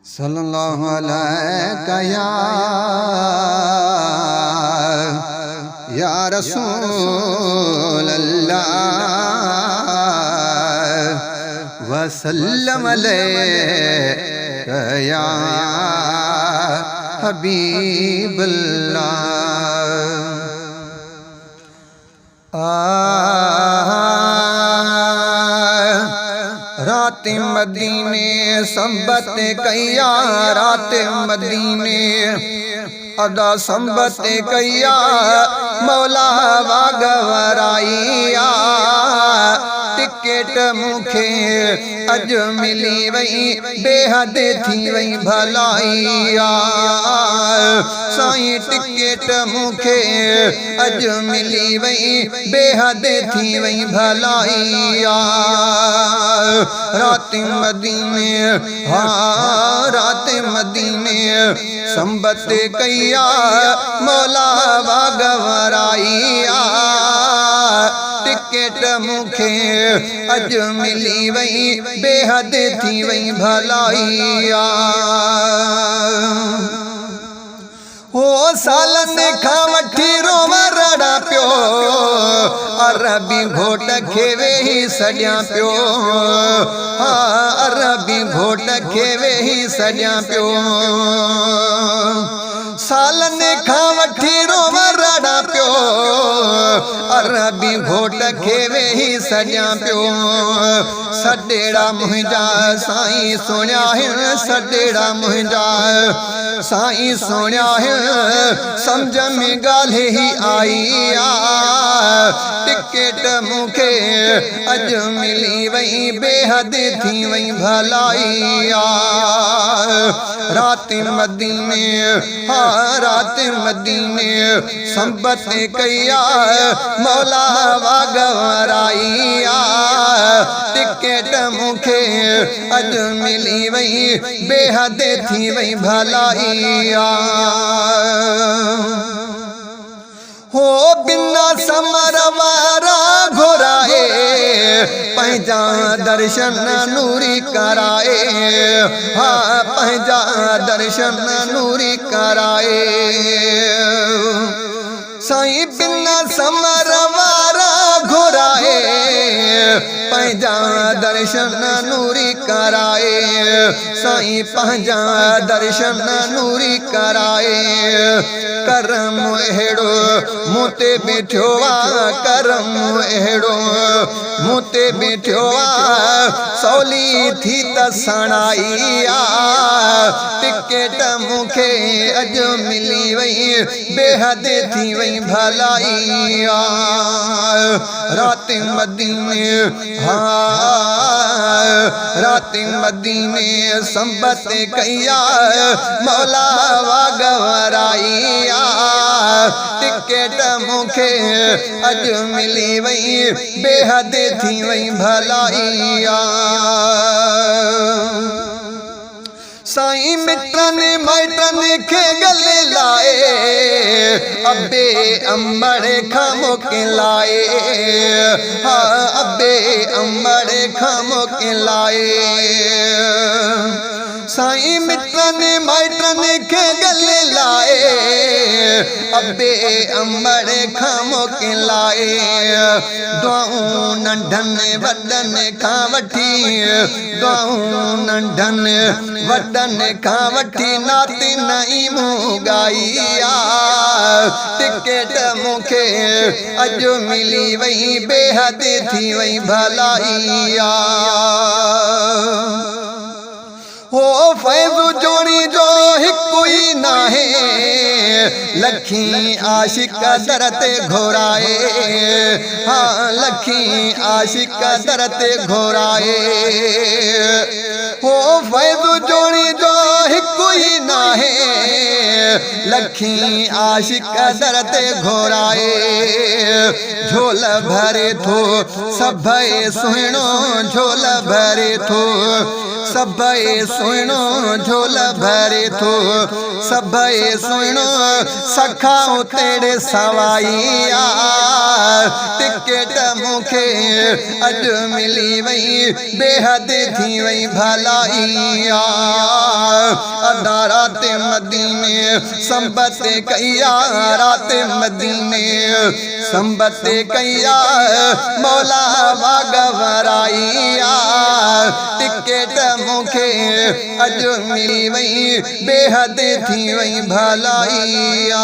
सल्लल्लाहु अलैका या रसूल अल्लाह वसल्लम अलैका या हबीब रात मदीने संबत कैया रात मदीने अदा संबत कैया मौला वागवराइया टिकट मुखे अज मिली वही बेहद थी वही भलाइया साईं टिकट मुखे अज मिली वही बेहद थी वही भलाइया रात मदीने हाँ रात मदीने संबत कैया मौला वागवराइया टिकट मुखे अज मिली वही बेहद थी वही भलाइया हो सालन खां वठी रोवा रड़ा पियो अरबी घोट खे वेही सॼा पियो हाँ अरबी घोट खे वेही सॼा पियो सालन खां वठी रोवा रड़ा पियो अरबी घोट खे वेही सॼा पियो सॾेड़ा मुंहिंजा साईं सुणिया आहिनि सॾेड़ा मुंहिंजा साईं सुणिया आहिनि सम्झ में ॻाल्हि ही आई टिकट मुखे अज मिली वही बेहद थी वही भलाइया रात मदीने हाँ रात मदीने संबत कैया मौला वागवराइया टिकट मुखे अज मिली वही बेहद थी वही भलाइया हो बिना समर वारा घुराए पंहिंजा दर्शन नूरी कराए हाँ पंहिंजा दर्शन नूरी कराए साईं बिना समर वारा घुराए पंहिंजा दर्शन नूरी कराए साईं पंहिंजा दर्शन नूरी कराए करम अहिड़ो मूं ते बीठो आहे करम अहिड़ो मूं ते बीठो आहे सवली थी त सणाई टिकट मूंखे अॼु मिली वई बेहद थी वई भलाइया रात मदीने हाँ रात मदीने संबत कैया मौला वागवराइया टिकट मूंखे अज मिली वई बेहद थी वई भलाइया साईं मिटनि माइटनि खे गले लाए अबे अंबड़ खां मोकिलाए हाँ अबे अंबड़ खां मोकिलाए साईं मिटनि माइटनि खे गले लाए अबे अंबड़ खां मोकिलाए दुआऊं नंढनि वॾनि खां वठी दुआऊं नंढनि वॾनि खां वठी नाती नई मूं ॻाई टिकट मूंखे अॼु मिली वई बेहद थी वई भलाइया हो फैज़ जोड़ी जो हिकु ई नाहे लखी आशिक दर ते घोराए हाँ लखी आशिक दर ते घोराए हो फैज़ जोड़ी जो हिकु ई नाहे लखी आशिक दर ते घोराए झोल भरे थो सभई सुहिणो झोल भरे थो सभई सुहिणो झोल भरे थो सभई सुहिणो सखा तेरे सवाई टिकट मूंखे अॼु मिली वई बेहद थी वई भलाइया दारात मदीने संबत कैया रात मदीने संबत कैया मौला वागवराइया टिकट मुखे अज मिली वई बेहद थी वई भलाइया